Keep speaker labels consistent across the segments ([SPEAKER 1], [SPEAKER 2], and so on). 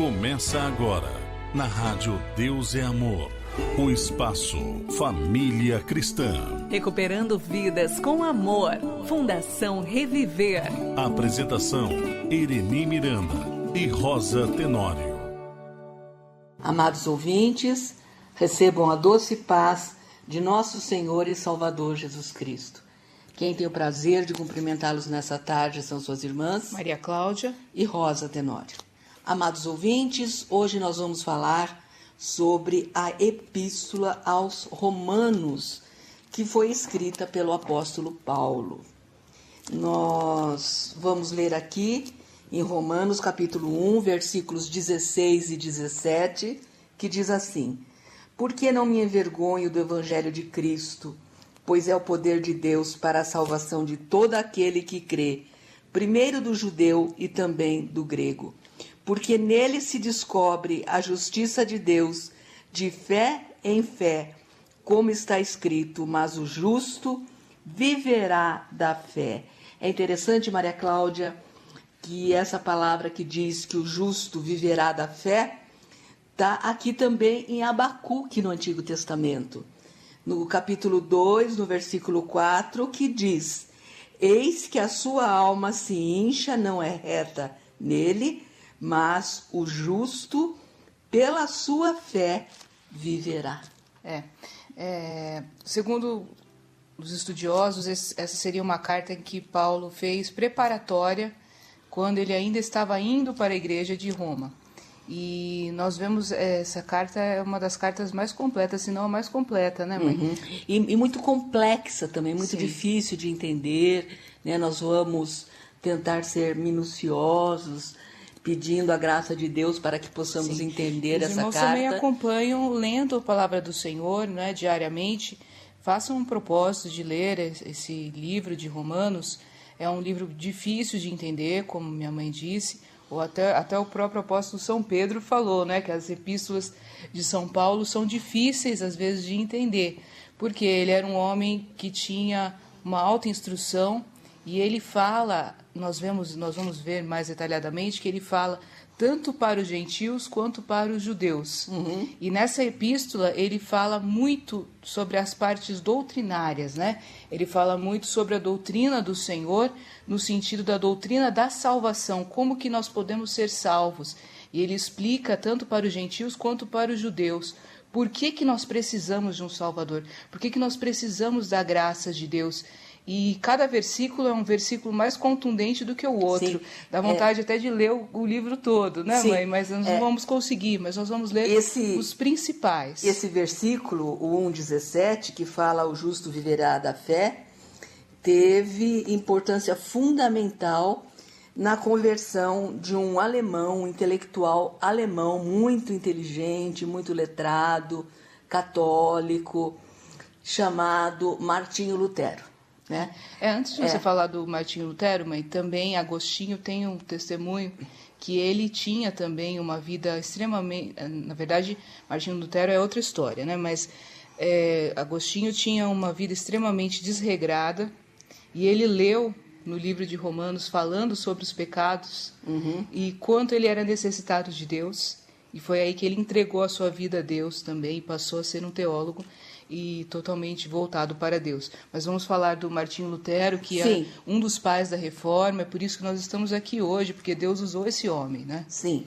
[SPEAKER 1] Começa agora, na Rádio Deus é Amor, o espaço Família Cristã.
[SPEAKER 2] Recuperando vidas com amor. Fundação Reviver.
[SPEAKER 1] Apresentação, Ireni Miranda e Rosa Tenório.
[SPEAKER 3] Amados ouvintes, recebam a doce paz de nosso Senhor e Salvador Jesus Cristo. Quem tem o prazer de cumprimentá-los nessa tarde são suas irmãs
[SPEAKER 4] Maria Cláudia
[SPEAKER 3] e Rosa Tenório. Amados ouvintes, hoje nós vamos falar sobre a Epístola aos Romanos, que foi escrita pelo apóstolo Paulo. Nós vamos ler aqui em Romanos capítulo 1, versículos 16 e 17, que diz assim: Por que não me envergonho do Evangelho de Cristo? Pois é o poder de Deus para a salvação de todo aquele que crê, primeiro do judeu e também do grego. Porque nele se descobre a justiça de Deus, de fé em fé, como está escrito, mas o justo viverá da fé. É interessante, Maria Cláudia, que essa palavra que diz que o justo viverá da fé, está aqui também em Abacuque, no Antigo Testamento. No capítulo 2, no versículo 4, que diz: Eis que a sua alma se incha, não é reta nele, mas o justo, pela sua fé, viverá.
[SPEAKER 4] Segundo os estudiosos, essa seria uma carta que Paulo fez preparatória quando ele ainda estava indo para a igreja de Roma. E nós vemos essa carta é uma das cartas mais completas, se não a mais completa, né, mãe?
[SPEAKER 3] Uhum. E muito complexa também, muito
[SPEAKER 4] Sim.
[SPEAKER 3] difícil de entender, né? Nós vamos tentar ser minuciosos, pedindo a graça de Deus para que possamos
[SPEAKER 4] Sim.
[SPEAKER 3] entender
[SPEAKER 4] Os
[SPEAKER 3] essa
[SPEAKER 4] irmãos
[SPEAKER 3] carta.
[SPEAKER 4] também acompanham lendo a palavra do Senhor, né, diariamente. Façam um propósito de ler esse livro de Romanos. É um livro difícil de entender, como minha mãe disse, ou até o próprio apóstolo São Pedro falou, né, que as epístolas de São Paulo são difíceis às vezes de entender, porque ele era um homem que tinha uma alta instrução e ele fala, nós vamos ver mais detalhadamente que ele fala tanto para os gentios quanto para os judeus.
[SPEAKER 3] Uhum.
[SPEAKER 4] E nessa epístola ele fala muito sobre as partes doutrinárias, né? Ele fala muito sobre a doutrina do Senhor, no sentido da doutrina da salvação, como que nós podemos ser salvos. E ele explica tanto para os gentios quanto para os judeus. Por que nós precisamos de um Salvador? Por que nós precisamos da graça de Deus? E cada versículo é um versículo mais contundente do que o outro.
[SPEAKER 3] Sim.
[SPEAKER 4] Dá vontade até de ler o livro todo, né,
[SPEAKER 3] Sim.
[SPEAKER 4] mãe? Mas nós não vamos conseguir, mas nós vamos ler os principais.
[SPEAKER 3] Esse versículo, o 1,17, que fala o justo viverá da fé, teve importância fundamental na conversão de um alemão, um intelectual alemão, muito inteligente, muito letrado, católico, chamado Martinho Lutero. Né?
[SPEAKER 4] Antes de você falar do Martinho Lutero, mãe, também Agostinho tem um testemunho que ele tinha também uma vida extremamente... Na verdade, Martinho Lutero é outra história, né? Mas Agostinho tinha uma vida extremamente desregrada e ele leu no livro de Romanos falando sobre os pecados e quanto ele era necessitado de Deus. E foi aí que ele entregou a sua vida a Deus também e passou a ser um teólogo e totalmente voltado para Deus. Mas vamos falar do Martinho Lutero, que é um dos pais da Reforma, é por isso que nós estamos aqui hoje, porque Deus usou esse homem, né?
[SPEAKER 3] Sim.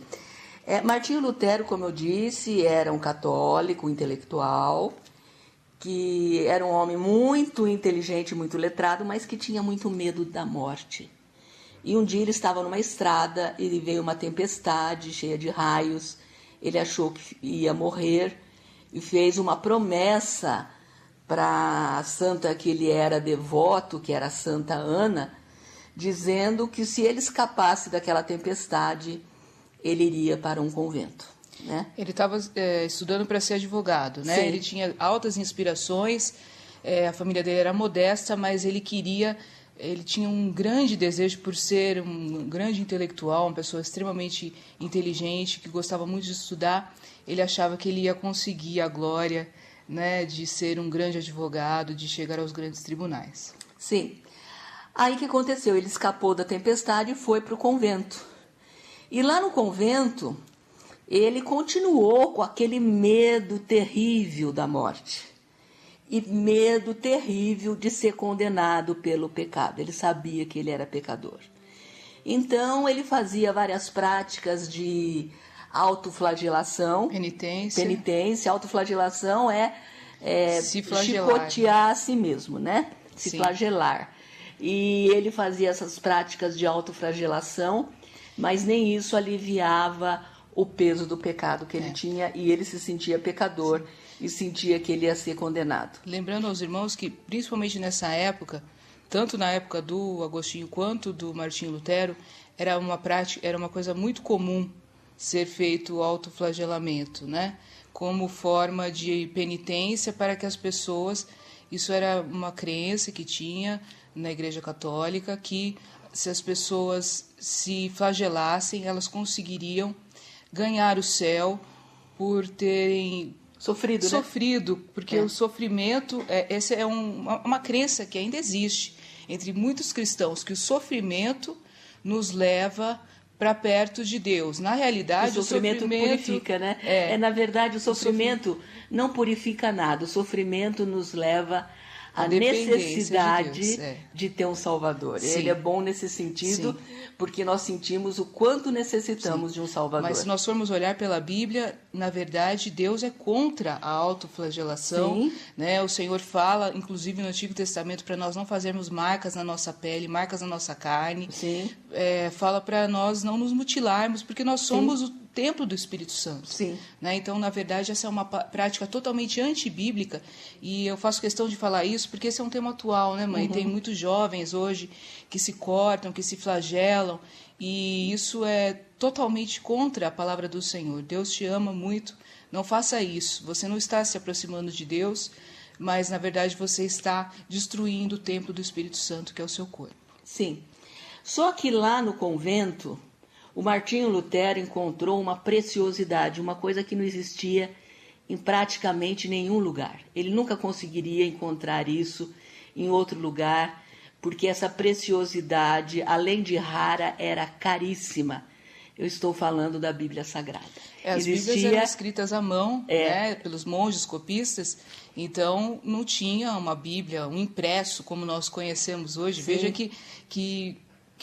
[SPEAKER 3] Martinho Lutero, como eu disse, era um católico, intelectual, que era um homem muito inteligente, muito letrado, mas que tinha muito medo da morte. E um dia ele estava numa estrada, e veio uma tempestade cheia de raios, ele achou que ia morrer, e fez uma promessa para a santa que ele era devoto, que era a Santa Ana, dizendo que se ele escapasse daquela tempestade, ele iria para um convento. Né?
[SPEAKER 4] Ele estava estudando para ser advogado, né?
[SPEAKER 3] Sim.
[SPEAKER 4] Ele tinha altas inspirações, a família dele era modesta, mas ele tinha um grande desejo por ser um grande intelectual, uma pessoa extremamente inteligente, que gostava muito de estudar. Ele achava que ele ia conseguir a glória, né, de ser um grande advogado, de chegar aos grandes tribunais.
[SPEAKER 3] Sim. Aí o que aconteceu? Ele escapou da tempestade e foi para o convento. E lá no convento, ele continuou com aquele medo terrível da morte e medo terrível de ser condenado pelo pecado. Ele sabia que ele era pecador. Então, ele fazia várias práticas de autoflagelação. Penitência. Autoflagelação é
[SPEAKER 4] se flagelar,
[SPEAKER 3] chicotear a si mesmo, né? Se
[SPEAKER 4] Sim.
[SPEAKER 3] flagelar. E ele fazia essas práticas de autoflagelação, mas nem isso aliviava o peso do pecado que ele tinha, e ele se sentia pecador e sentia que ele ia ser condenado.
[SPEAKER 4] Lembrando aos irmãos que, principalmente nessa época, tanto na época do Agostinho quanto do Martinho Lutero, era uma coisa muito comum ser feito o autoflagelamento, né? Como forma de penitência para que as pessoas... Isso era uma crença que tinha na Igreja Católica, que se as pessoas se flagelassem, elas conseguiriam ganhar o céu por terem sofrido, porque o sofrimento, essa é uma crença que ainda existe entre muitos cristãos, que o sofrimento nos leva para perto de Deus. Na realidade,
[SPEAKER 3] o sofrimento purifica, né? Na verdade, o sofrimento não purifica nada. O sofrimento nos leva à necessidade de ter um Salvador.
[SPEAKER 4] Sim.
[SPEAKER 3] Ele é bom nesse sentido, sim, porque nós sentimos o quanto necessitamos, sim, de um Salvador.
[SPEAKER 4] Mas se nós formos olhar pela Bíblia, na verdade, Deus é contra a autoflagelação, sim, né? O Senhor fala, inclusive no Antigo Testamento, para nós não fazermos marcas na nossa pele, marcas na nossa carne.
[SPEAKER 3] Sim.
[SPEAKER 4] Fala para nós não nos mutilarmos, porque nós somos, sim, o templo do Espírito Santo.
[SPEAKER 3] Sim.
[SPEAKER 4] Né? Então, na verdade, essa é uma prática totalmente antibíblica, e eu faço questão de falar isso porque esse é um tema atual, né, mãe? Uhum. Tem muitos jovens hoje que se cortam, que se flagelam, e isso é totalmente contra a palavra do Senhor. Deus te ama muito, não faça isso. Você não está se aproximando de Deus, mas, na verdade, você está destruindo o templo do Espírito Santo, que é o seu corpo.
[SPEAKER 3] Sim. Só que lá no convento, o Martinho Lutero encontrou uma preciosidade, uma coisa que não existia em praticamente nenhum lugar. Ele nunca conseguiria encontrar isso em outro lugar, porque essa preciosidade, além de rara, era caríssima. Eu estou falando da Bíblia Sagrada.
[SPEAKER 4] As Bíblias eram escritas à mão, né, pelos monges copistas, então não tinha uma Bíblia, um impresso como nós conhecemos hoje. Sim. Veja que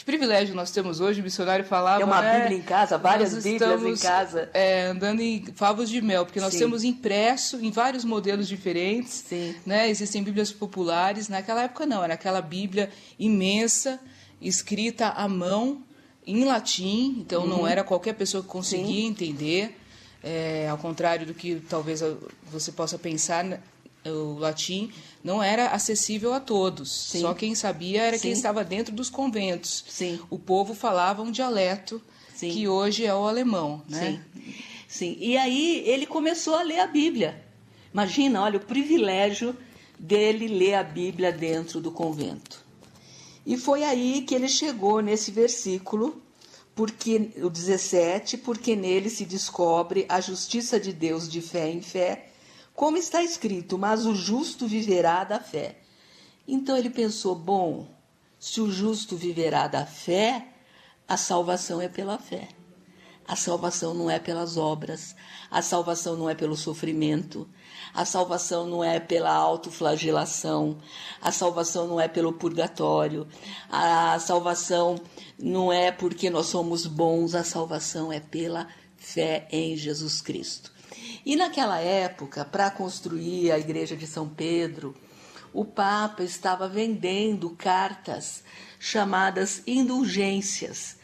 [SPEAKER 4] privilégio nós temos hoje, o missionário falava...
[SPEAKER 3] É uma Bíblia em casa, várias Bíblias em casa.
[SPEAKER 4] Andando em favos de mel, porque nós, sim, temos impresso em vários modelos diferentes.
[SPEAKER 3] Sim.
[SPEAKER 4] Né? Existem Bíblias populares, naquela época não, era aquela Bíblia imensa, escrita à mão, em latim, então, uhum, não era qualquer pessoa que conseguia, sim, entender, ao contrário do que talvez você possa pensar, o latim não era acessível a todos, sim, só quem sabia era, sim, quem estava dentro dos conventos.
[SPEAKER 3] Sim.
[SPEAKER 4] O povo falava um dialeto, sim, que hoje é o alemão, né?
[SPEAKER 3] Sim. Sim. E aí ele começou a ler a Bíblia. Imagina, olha, o privilégio dele ler a Bíblia dentro do convento. E foi aí que ele chegou nesse versículo, o 17, porque nele se descobre a justiça de Deus de fé em fé, como está escrito, mas o justo viverá da fé. Então ele pensou, bom, se o justo viverá da fé, a salvação é pela fé. A salvação não é pelas obras, a salvação não é pelo sofrimento, a salvação não é pela autoflagelação, a salvação não é pelo purgatório, a salvação não é porque nós somos bons, a salvação é pela fé em Jesus Cristo. E naquela época, para construir a igreja de São Pedro, o Papa estava vendendo cartas chamadas indulgências.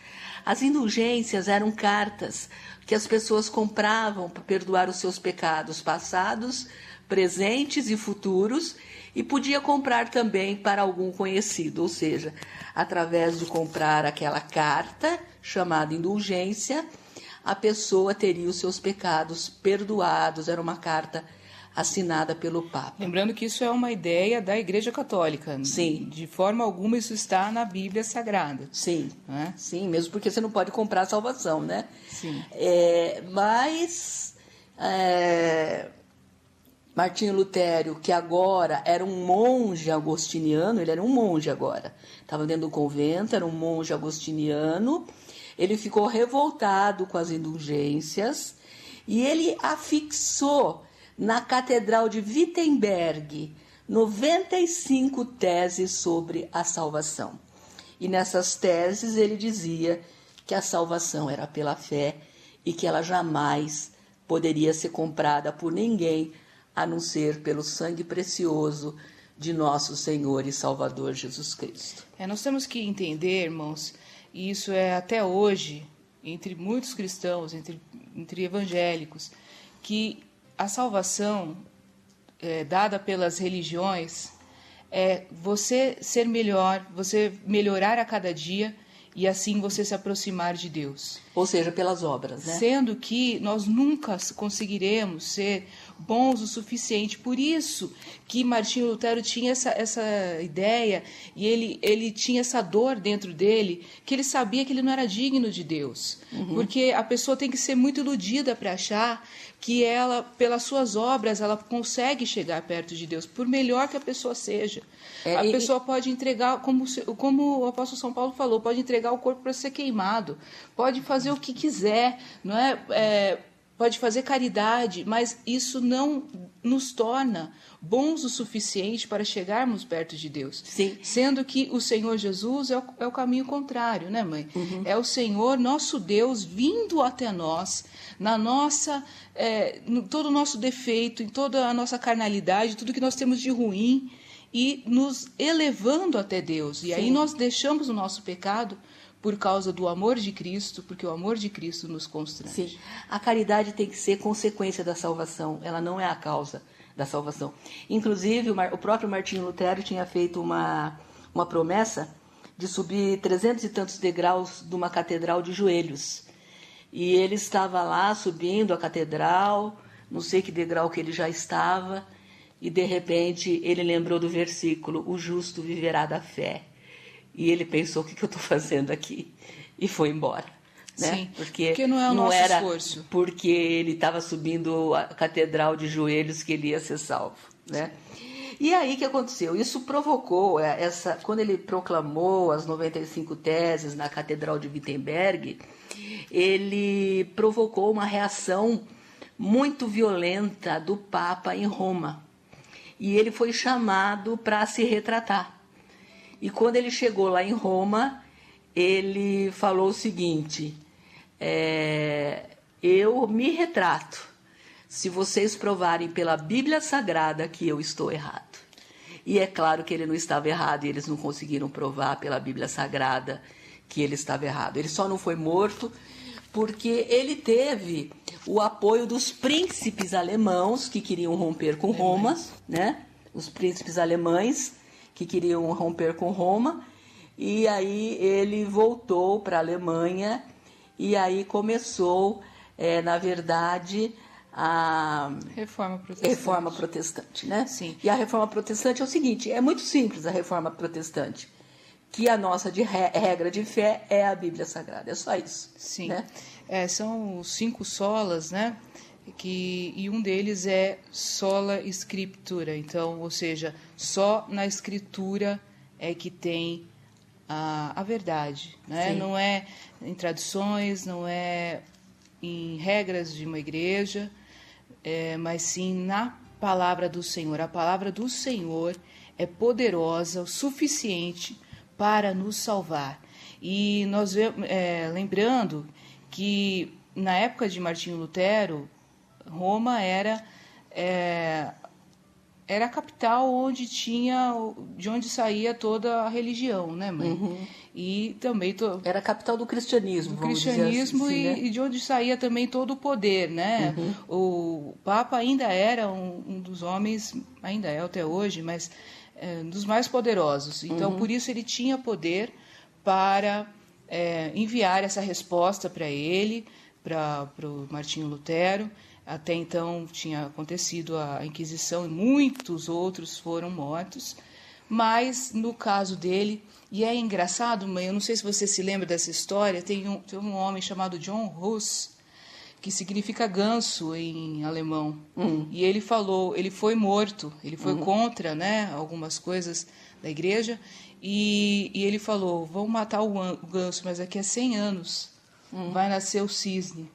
[SPEAKER 3] As indulgências eram cartas que as pessoas compravam para perdoar os seus pecados passados, presentes e futuros, e podia comprar também para algum conhecido, ou seja, através de comprar aquela carta chamada indulgência, a pessoa teria os seus pecados perdoados. Era uma carta assinada pelo Papa.
[SPEAKER 4] Lembrando que isso é uma ideia da Igreja Católica.
[SPEAKER 3] Sim.
[SPEAKER 4] De forma alguma isso está na Bíblia Sagrada.
[SPEAKER 3] Sim,
[SPEAKER 4] né?
[SPEAKER 3] Sim, mesmo porque você não pode comprar a salvação, né?
[SPEAKER 4] Sim.
[SPEAKER 3] Mas Martinho Lutero, que agora era um monge agostiniano, ele era um monge agora, estava dentro do convento, era um monge agostiniano, ele ficou revoltado com as indulgências e ele afixou na Catedral de Wittenberg 95 teses sobre a salvação. E nessas teses ele dizia que a salvação era pela fé e que ela jamais poderia ser comprada por ninguém a não ser pelo sangue precioso de nosso Senhor e Salvador Jesus Cristo.
[SPEAKER 4] Nós temos que entender, irmãos, e isso é até hoje, entre muitos cristãos, entre evangélicos, que a salvação dada pelas religiões é você ser melhor, você melhorar a cada dia e assim você se aproximar de Deus.
[SPEAKER 3] Ou seja, pelas obras, né?
[SPEAKER 4] Sendo que nós nunca conseguiremos ser bons o suficiente. Por isso que Martinho Lutero tinha essa ideia e ele tinha essa dor dentro dele, que ele sabia que ele não era digno de Deus. Porque a pessoa tem que ser muito iludida para achar que ela, pelas suas obras, ela consegue chegar perto de Deus, por melhor que a pessoa seja. A pessoa pode entregar, como o apóstolo São Paulo falou, pode entregar o corpo para ser queimado, pode fazer o que quiser, não é? Pode fazer caridade, mas isso não nos torna bons o suficiente para chegarmos perto de Deus.
[SPEAKER 3] Sim.
[SPEAKER 4] Sendo que o Senhor Jesus é o caminho contrário, né, mãe? É o Senhor, nosso Deus, vindo até nós, na nossa, todo o nosso defeito, em toda a nossa carnalidade, tudo que nós temos de ruim, e nos elevando até Deus. E aí nós deixamos o nosso pecado por causa do amor de Cristo, porque o amor de Cristo nos constrange.
[SPEAKER 3] Sim, a caridade tem que ser consequência da salvação, ela não é a causa da salvação. Inclusive, o próprio Martinho Lutero tinha feito uma promessa de subir 300 e tantos degraus de uma catedral de joelhos. E ele estava lá subindo a catedral, não sei que degrau que ele já estava, e de repente ele lembrou do versículo, o justo viverá da fé. E ele pensou, o que eu estou fazendo aqui? E foi embora. Né?
[SPEAKER 4] Sim, porque não é o nosso esforço.
[SPEAKER 3] Porque ele estava subindo a catedral de joelhos que ele ia ser salvo. Né? E aí o que aconteceu? Isso provocou, quando ele proclamou as 95 teses na Catedral de Wittenberg, ele provocou uma reação muito violenta do Papa em Roma. E ele foi chamado para se retratar. E quando ele chegou lá em Roma, ele falou o seguinte, eu me retrato se vocês provarem pela Bíblia Sagrada que eu estou errado. E é claro que ele não estava errado, e eles não conseguiram provar pela Bíblia Sagrada que ele estava errado. Ele só não foi morto porque ele teve o apoio dos príncipes alemãos que queriam romper com Roma, né? Os príncipes alemães que queriam romper com Roma, e aí ele voltou para a Alemanha, e aí começou, na verdade, a Reforma Protestante, né?
[SPEAKER 4] Sim.
[SPEAKER 3] E a Reforma Protestante é o seguinte, é muito simples a Reforma Protestante, que a nossa regra de fé é a Bíblia Sagrada, é só isso.
[SPEAKER 4] Sim,
[SPEAKER 3] né?
[SPEAKER 4] São os 5 solas, né? E um deles é sola scriptura, então, ou seja, só na escritura é que tem a verdade, né? Não é em tradições, não é em regras de uma igreja, mas sim na palavra do Senhor. A palavra do Senhor é poderosa o suficiente para nos salvar. E nós lembrando que na época de Martinho Lutero, Roma era a capital de onde saía toda a religião, né, mãe? E também
[SPEAKER 3] era a capital do cristianismo,
[SPEAKER 4] né? E de onde saía também todo o poder, né? O Papa ainda era um dos homens, ainda é até hoje, mas dos mais poderosos. Então, por isso ele tinha poder para enviar essa resposta para ele, para o Martinho Lutero. Até então tinha acontecido a Inquisição e muitos outros foram mortos, mas no caso dele, e é engraçado, mãe, eu não sei se você se lembra dessa história, tem um homem chamado John Hus, que significa ganso em alemão, e ele foi morto, ele foi contra, né, algumas coisas da igreja, e ele falou, vão matar o ganso, mas daqui a 100 anos vai nascer o cisne.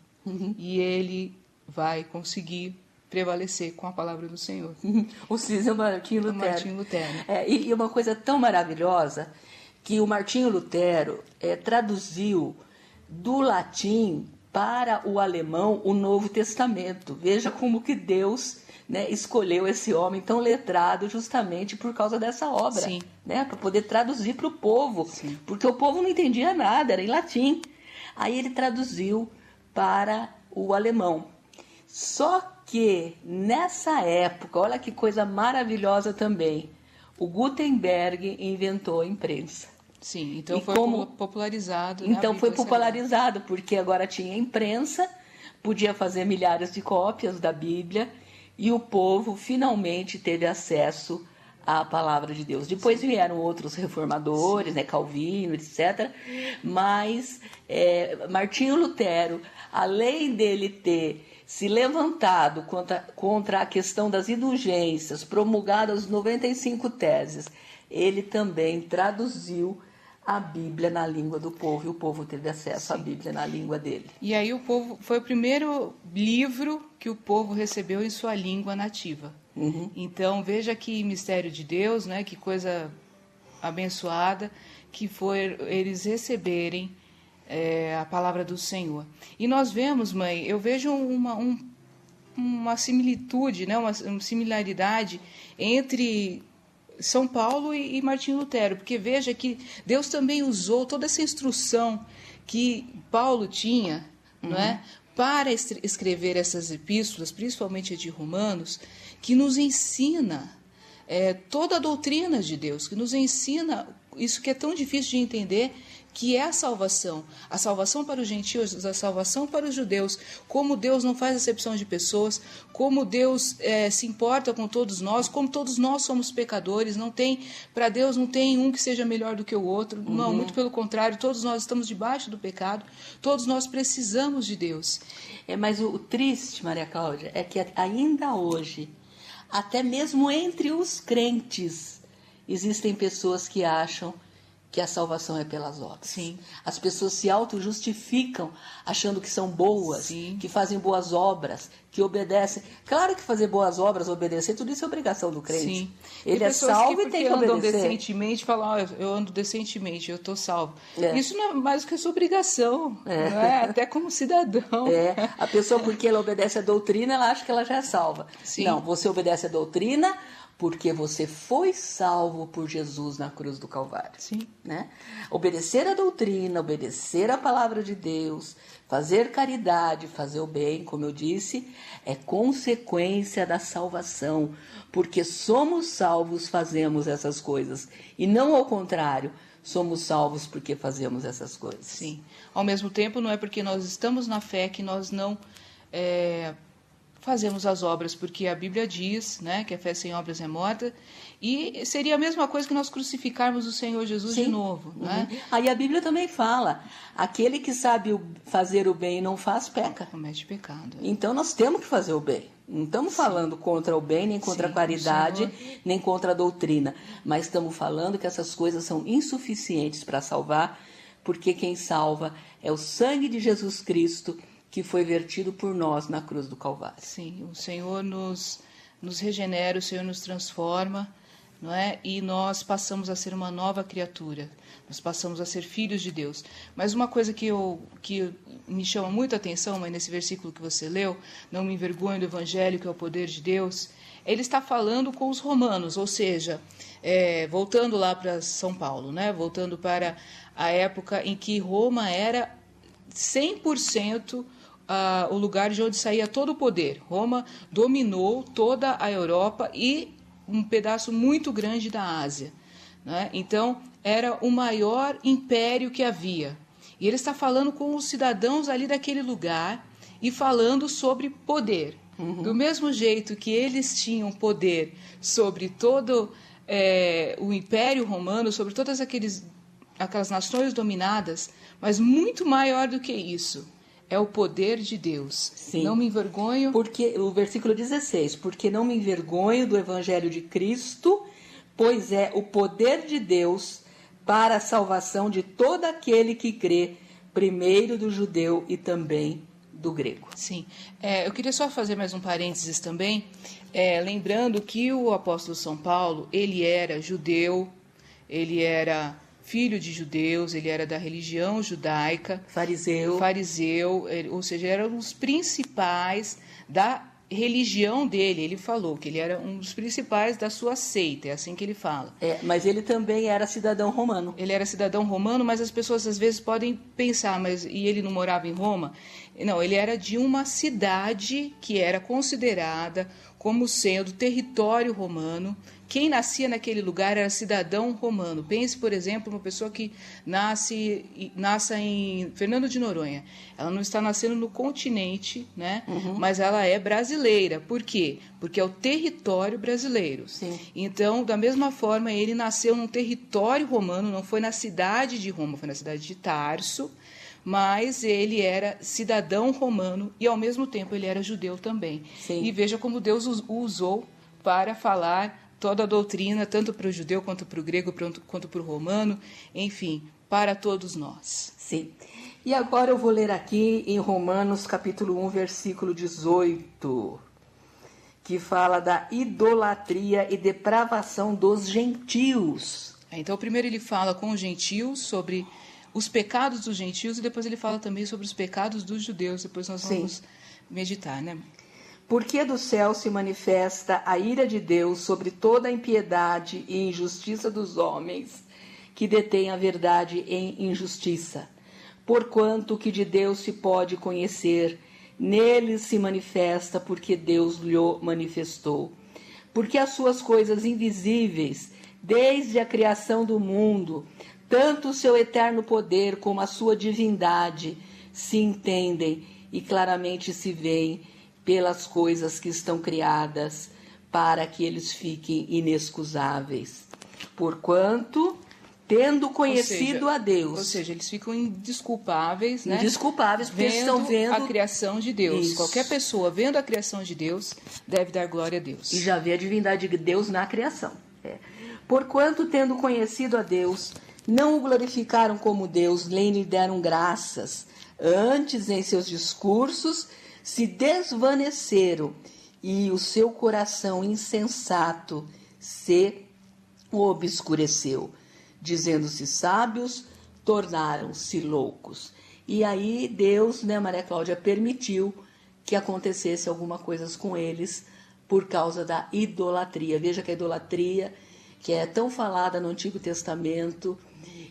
[SPEAKER 4] E ele vai conseguir prevalecer com a palavra do Senhor.
[SPEAKER 3] O cisne é o Martinho Lutero.
[SPEAKER 4] O Martinho Lutero.
[SPEAKER 3] E uma coisa tão maravilhosa que o Martinho Lutero traduziu do latim para o alemão o Novo Testamento. Veja como que Deus, né, escolheu esse homem tão letrado justamente por causa dessa obra, né, para poder traduzir para o povo, porque o povo não entendia nada, era em latim. Aí ele traduziu para o alemão. Só que nessa época, olha que coisa maravilhosa também, o Gutenberg inventou a imprensa.
[SPEAKER 4] Sim, então
[SPEAKER 3] E
[SPEAKER 4] foi popularizado.
[SPEAKER 3] Então foi popularizado, porque agora tinha imprensa, podia fazer milhares de cópias da Bíblia, e o povo finalmente teve acesso à palavra de Deus. Depois vieram outros reformadores, né, Calvino, etc. Mas Martinho Lutero, além dele ter se levantado contra a questão das indulgências, promulgado as 95 teses, ele também traduziu a Bíblia na língua do povo, e o povo teve acesso à Bíblia na língua dele.
[SPEAKER 4] E aí o povo foi o primeiro livro que o povo recebeu em sua língua nativa. Então veja que mistério de Deus, né? Que coisa abençoada que foi eles receberem a palavra do Senhor. E nós vemos, mãe, eu vejo uma similitude, né? Uma similaridade entre São Paulo e Martinho Lutero, porque veja que Deus também usou toda essa instrução que Paulo tinha, não é, para escrever essas epístolas, principalmente a de Romanos, que nos ensina toda a doutrina de Deus, que nos ensina isso que é tão difícil de entender, que é a salvação para os gentios, a salvação para os judeus, como Deus não faz acepção de pessoas, como Deus se importa com todos nós, como todos nós somos pecadores, para Deus não tem um que seja melhor do que o outro, não, muito pelo contrário, todos nós estamos debaixo do pecado, todos nós precisamos de Deus.
[SPEAKER 3] Mas o triste, Maria Cláudia, é que ainda hoje, até mesmo entre os crentes, existem pessoas que acham que a salvação é pelas obras.
[SPEAKER 4] Sim.
[SPEAKER 3] As pessoas se auto-justificam achando que são boas, que fazem boas obras, que obedecem. Claro que fazer boas obras, obedecer, tudo isso é obrigação do crente.
[SPEAKER 4] Sim.
[SPEAKER 3] Ele é salvo e tem que obedecer.
[SPEAKER 4] Andam decentemente, falam, eu ando decentemente, eu estou salvo. Isso não é mais do que a sua obrigação, não é? Até como cidadão.
[SPEAKER 3] A pessoa, porque ela obedece a doutrina, ela acha que ela já é salva.
[SPEAKER 4] Sim.
[SPEAKER 3] Não, você obedece a doutrina porque você foi salvo por Jesus na cruz do Calvário.
[SPEAKER 4] Sim.
[SPEAKER 3] Né? Obedecer a doutrina, obedecer a palavra de Deus, fazer caridade, fazer o bem, como eu disse, é consequência da salvação, porque somos salvos, fazemos essas coisas, e não ao contrário, somos salvos porque fazemos essas coisas.
[SPEAKER 4] Sim. Ao mesmo tempo, não é porque nós estamos na fé que nós não fazemos as obras, porque a Bíblia diz, né, que a fé sem obras é morta, e seria a mesma coisa que nós crucificarmos o Senhor Jesus de novo. Né?
[SPEAKER 3] Aí a Bíblia também fala, aquele que sabe fazer o bem e não faz, peca.
[SPEAKER 4] Comete pecado.
[SPEAKER 3] Então nós temos que fazer o bem. Não estamos falando contra o bem, nem contra a caridade, nem contra a doutrina, mas estamos falando que essas coisas são insuficientes para salvar, porque quem salva é o sangue de Jesus Cristo, que foi vertido por nós na cruz do Calvário.
[SPEAKER 4] Sim, o Senhor nos regenera, o Senhor nos transforma, não é? E nós passamos a ser uma nova criatura, nós passamos a ser filhos de Deus. Mas uma coisa que me chama muito a atenção, mas nesse versículo que você leu, não me envergonho do Evangelho, que é o poder de Deus, ele está falando com os romanos, ou seja, voltando lá para São Paulo, né? Voltando para a época em que Roma era 100% o lugar de onde saía todo o poder. Roma dominou toda a Europa e um pedaço muito grande da Ásia. Né? Então, era o maior império que havia. E ele está falando com os cidadãos ali daquele lugar e falando sobre poder. Do mesmo jeito que eles tinham poder sobre todo o Império Romano, sobre todas aquelas nações dominadas, mas muito maior do que isso. É o poder de Deus.
[SPEAKER 3] Sim.
[SPEAKER 4] Não me envergonho.
[SPEAKER 3] Porque o versículo 16, porque não me envergonho do Evangelho de Cristo, pois é o poder de Deus para a salvação de todo aquele que crê, primeiro do judeu e também do grego.
[SPEAKER 4] Sim, eu queria só fazer mais um parênteses também, lembrando que o apóstolo São Paulo, ele era judeu, ele era filho de judeus, ele era da religião judaica,
[SPEAKER 3] Fariseu,
[SPEAKER 4] ou seja, era um dos principais da religião dele. Ele falou que ele era um dos principais da sua seita, é assim que ele fala.
[SPEAKER 3] Mas ele também era cidadão romano.
[SPEAKER 4] Ele era cidadão romano, mas as pessoas às vezes podem pensar, e ele não morava em Roma? Não, ele era de uma cidade que era considerada como sendo território romano. Quem nascia naquele lugar era cidadão romano. Pense, por exemplo, uma pessoa que nasce em Fernando de Noronha. Ela não está nascendo no continente, né? Mas ela é brasileira. Por quê? Porque é o território brasileiro.
[SPEAKER 3] Sim.
[SPEAKER 4] Então, da mesma forma, ele nasceu num território romano, não foi na cidade de Roma, foi na cidade de Tarso, mas ele era cidadão romano e, ao mesmo tempo, ele era judeu também.
[SPEAKER 3] Sim.
[SPEAKER 4] E veja como Deus o usou para falar toda a doutrina, tanto para o judeu, quanto para o grego, quanto para o romano, enfim, para todos nós.
[SPEAKER 3] Sim. E agora eu vou ler aqui em Romanos capítulo 1, versículo 18, que fala da idolatria e depravação dos gentios.
[SPEAKER 4] Então, primeiro ele fala com os gentios sobre os pecados dos gentios e depois ele fala também sobre os pecados dos judeus. Depois nós vamos meditar, né?
[SPEAKER 3] Porque do céu se manifesta a ira de Deus sobre toda a impiedade e injustiça dos homens, que detêm a verdade em injustiça. Porquanto o que de Deus se pode conhecer, neles se manifesta, porque Deus lhe manifestou. Porque as suas coisas invisíveis, desde a criação do mundo, tanto o seu eterno poder como a sua divindade, se entendem e claramente se veem pelas coisas que estão criadas, para que eles fiquem inexcusáveis. Porquanto, tendo conhecido a Deus...
[SPEAKER 4] Ou seja, eles ficam indesculpáveis, né?
[SPEAKER 3] Indesculpáveis, porque eles estão vendo
[SPEAKER 4] a criação de Deus.
[SPEAKER 3] Isso.
[SPEAKER 4] Qualquer pessoa vendo a criação de Deus deve dar glória a Deus.
[SPEAKER 3] E já vê a divindade de Deus na criação. Porquanto, tendo conhecido a Deus, não o glorificaram como Deus, nem lhe deram graças. Antes, em seus discursos, se desvaneceram, e o seu coração insensato se obscureceu. Dizendo-se sábios, tornaram-se loucos. E aí Deus, né, Maria Cláudia, permitiu que acontecesse alguma coisa com eles por causa da idolatria. Veja que a idolatria, que é tão falada no Antigo Testamento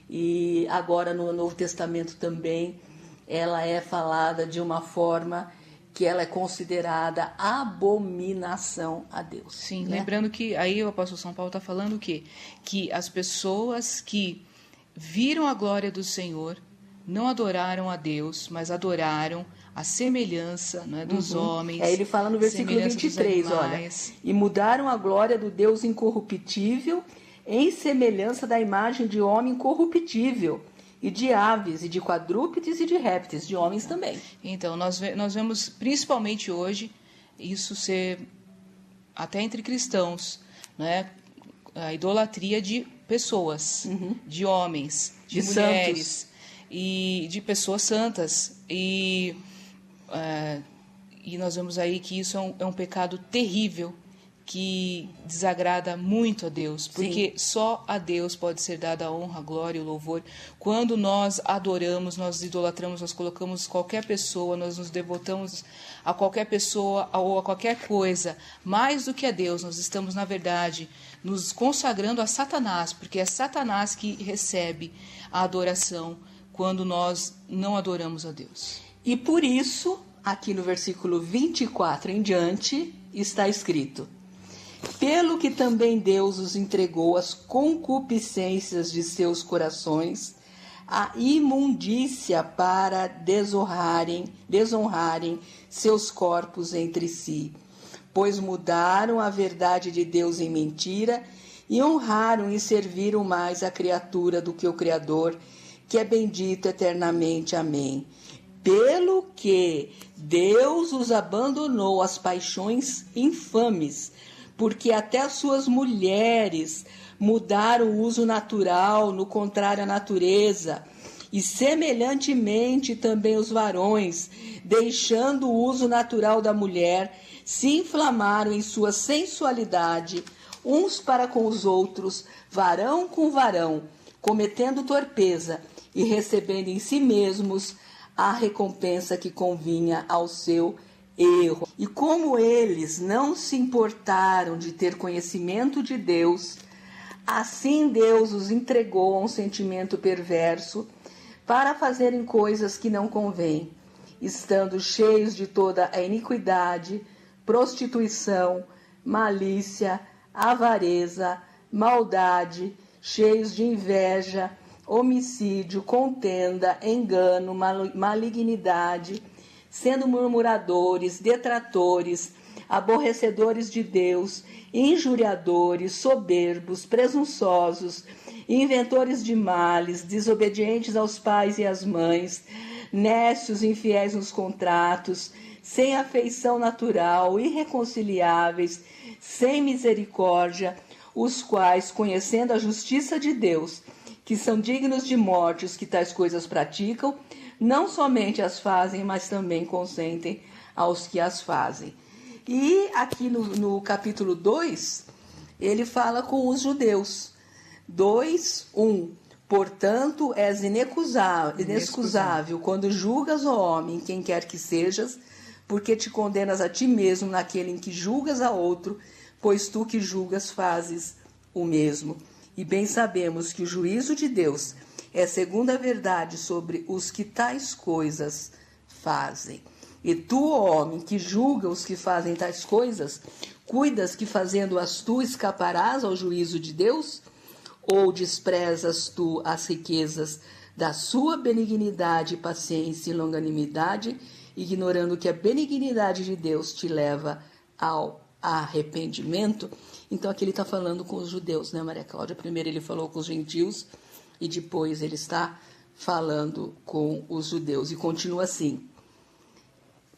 [SPEAKER 3] e agora no Novo Testamento também, ela é falada de uma forma que ela é considerada abominação a Deus.
[SPEAKER 4] Sim,
[SPEAKER 3] né?
[SPEAKER 4] Lembrando que aí o apóstolo São Paulo está falando o quê? Que as pessoas que viram a glória do Senhor não adoraram a Deus, mas adoraram a semelhança, não é, dos homens.
[SPEAKER 3] Ele fala no versículo 23, olha. E mudaram a glória do Deus incorruptível em semelhança da imagem de homem corruptível, e de aves, e de quadrúpedes, e de répteis, de homens também.
[SPEAKER 4] Então, nós vemos, principalmente hoje, isso ser, até entre cristãos, né? A idolatria de pessoas, de homens, de mulheres,
[SPEAKER 3] santos.
[SPEAKER 4] E de pessoas santas. E nós vemos aí que isso é um pecado terrível, que desagrada muito a Deus, porque só a Deus pode ser dada a honra, a glória e o louvor. Quando nós adoramos, nós idolatramos, nós colocamos qualquer pessoa, nós nos devotamos a qualquer pessoa ou a qualquer coisa, mais do que a Deus, nós estamos, na verdade, nos consagrando a Satanás, porque é Satanás que recebe a adoração quando nós não adoramos a Deus.
[SPEAKER 3] E por isso, aqui no versículo 24 em diante, está escrito: pelo que também Deus os entregou às concupiscências de seus corações, a imundícia para desonrarem seus corpos entre si, pois mudaram a verdade de Deus em mentira e honraram e serviram mais a criatura do que o Criador, que é bendito eternamente. Amém. Pelo que Deus os abandonou às paixões infames, porque até as suas mulheres mudaram o uso natural, no contrário à natureza, E semelhantemente também os varões, deixando o uso natural da mulher, se inflamaram em sua sensualidade, uns para com os outros, varão com varão, cometendo torpeza e recebendo em si mesmos a recompensa que convinha ao seu erro. E como eles não se importaram de ter conhecimento de Deus, assim Deus os entregou a um sentimento perverso para fazerem coisas que não convêm, estando cheios de toda a iniquidade, prostituição, malícia, avareza, maldade, cheios de inveja, homicídio, contenda, engano, malignidade, sendo murmuradores, detratores, aborrecedores de Deus, injuriadores, soberbos, presunçosos, inventores de males, desobedientes aos pais e às mães, nécios, infiéis nos contratos, sem afeição natural, irreconciliáveis, sem misericórdia, os quais, conhecendo a justiça de Deus, que são dignos de morte os que tais coisas praticam, não somente as fazem, mas também consentem aos que as fazem. E aqui no capítulo 2, ele fala com os judeus. 2:1. Portanto, és inexcusável quando julgas o homem, quem quer que sejas, porque te condenas a ti mesmo naquele em que julgas a outro, pois tu que julgas fazes o mesmo. E bem sabemos que o juízo de Deus é segundo a verdade sobre os que tais coisas fazem. E tu, ó homem, que julga os que fazem tais coisas, cuidas que fazendo-as tu escaparás ao juízo de Deus? Ou desprezas tu as riquezas da sua benignidade, paciência e longanimidade, ignorando que a benignidade de Deus te leva ao arrependimento? Então aqui ele está falando com os judeus, né, Maria Cláudia? Primeiro ele falou com os gentios e depois ele está falando com os judeus. E continua assim: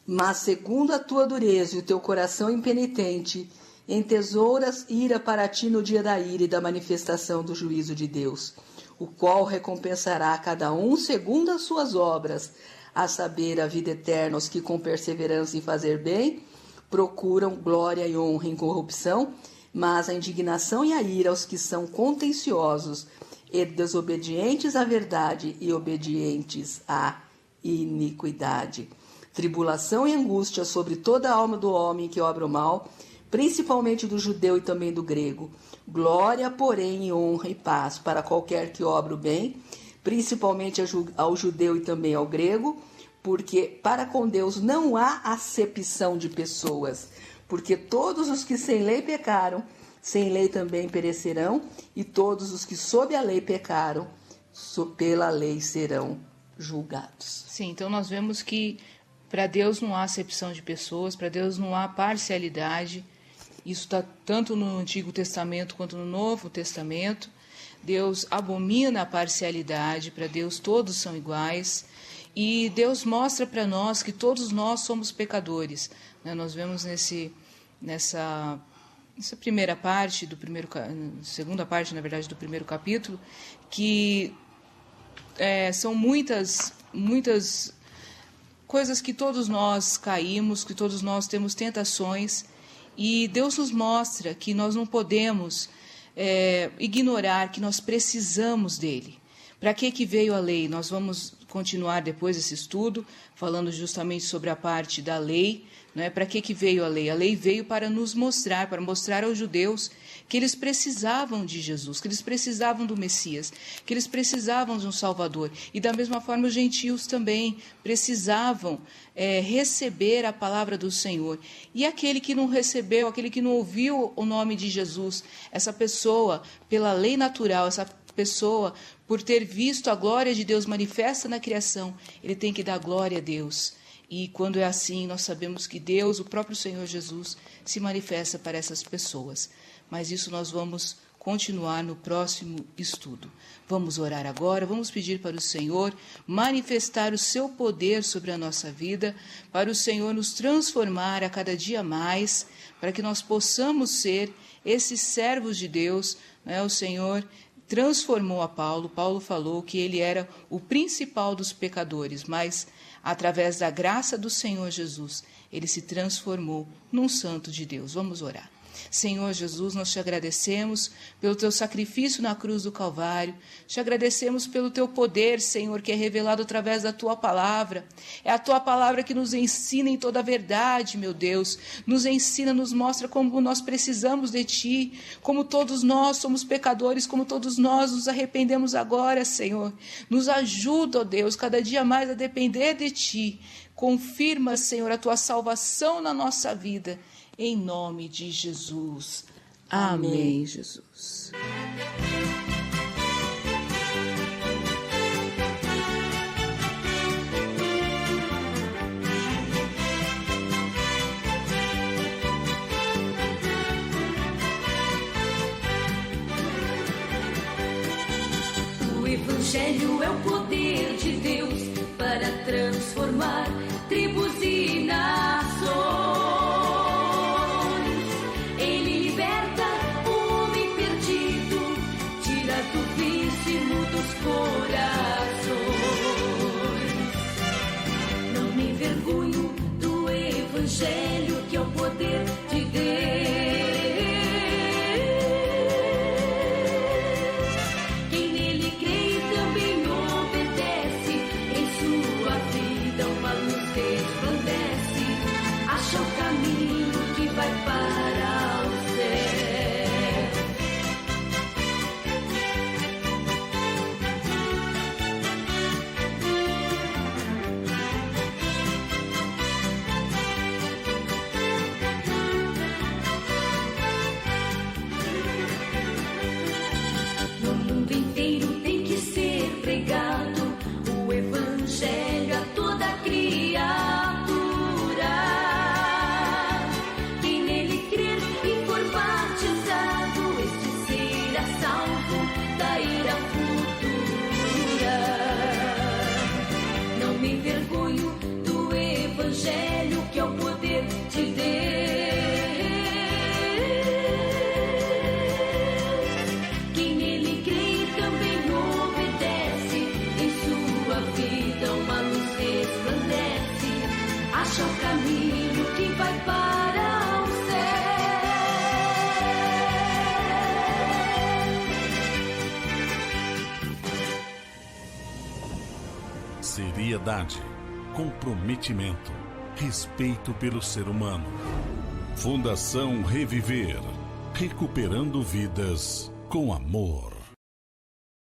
[SPEAKER 3] mas segundo a tua dureza e o teu coração impenitente, entesouras ira para ti no dia da ira e da manifestação do juízo de Deus, o qual recompensará a cada um segundo as suas obras, a saber, a vida eterna aos que com perseverança em fazer bem procuram glória e honra em corrupção, mas a indignação e a ira aos que são contenciosos e desobedientes à verdade e obedientes à iniquidade. Tribulação e angústia sobre toda a alma do homem que obra o mal, principalmente do judeu e também do grego. Glória, porém, e honra e paz para qualquer que obra o bem, principalmente ao judeu e também ao grego, porque para com Deus não há acepção de pessoas, porque todos os que sem lei pecaram, sem lei também perecerão, e todos os que sob a lei pecaram, pela lei serão julgados.
[SPEAKER 4] Sim, então nós vemos que para Deus não há acepção de pessoas, para Deus não há parcialidade. Isso está tanto no Antigo Testamento quanto no Novo Testamento. Deus abomina a parcialidade, para Deus todos são iguais. E Deus mostra para nós que todos nós somos pecadores. Nós vemos nessa primeira parte, segunda parte, na verdade, do primeiro capítulo, que são muitas coisas que todos nós caímos, que todos nós temos tentações, e Deus nos mostra que nós não podemos ignorar que nós precisamos dele. Para que veio a lei? Nós vamos continuar depois esse estudo, falando justamente sobre a parte da lei. Para que veio a lei? A lei veio para nos mostrar, para mostrar aos judeus que eles precisavam de Jesus, que eles precisavam do Messias, que eles precisavam de um Salvador. E da mesma forma os gentios também precisavam receber a palavra do Senhor. E aquele que não recebeu, aquele que não ouviu o nome de Jesus, essa pessoa, pela lei natural, essa pessoa, por ter visto a glória de Deus manifesta na criação, ele tem que dar glória a Deus. E quando é assim, nós sabemos que Deus, o próprio Senhor Jesus, se manifesta para essas pessoas. Mas isso nós vamos continuar no próximo estudo. Vamos orar agora, vamos pedir para o Senhor manifestar o seu poder sobre a nossa vida, para o Senhor nos transformar a cada dia mais, para que nós possamos ser esses servos de Deus, o Senhor transformou a Paulo. Paulo falou que ele era o principal dos pecadores, mas através da graça do Senhor Jesus, ele se transformou num santo de Deus. Vamos orar. Senhor Jesus, nós te agradecemos pelo teu sacrifício na cruz do Calvário, te agradecemos pelo teu poder, Senhor, que é revelado através da tua palavra. É a tua palavra que nos ensina em toda a verdade, meu Deus, nos ensina, nos mostra como nós precisamos de ti, como todos nós somos pecadores, como todos nós nos arrependemos agora, Senhor. Nos ajuda, ó Deus, cada dia mais a depender de ti. Confirma, Senhor, a tua salvação na nossa vida. Em nome de Jesus. Amém, Jesus.
[SPEAKER 5] O Evangelho é o poder de Deus para transformar tribos e nações. Não me envergonho do Evangelho, que é o poder de Deus. Quem nele crê e também obedece, em sua vida uma luz resplandece. Acha o caminho que vai para o céu. O Evangelho a toda criatura. Quem nele crer e for batizado, este será salvo da ira futura. Não me envergonho do Evangelho, que é o poder de Deus. Quem nele crê e também obedece, sua vida uma luz resplandece. Acha o caminho que vai para o
[SPEAKER 1] céu. Seriedade, comprometimento, respeito pelo ser humano. Fundação Reviver, recuperando vidas com amor.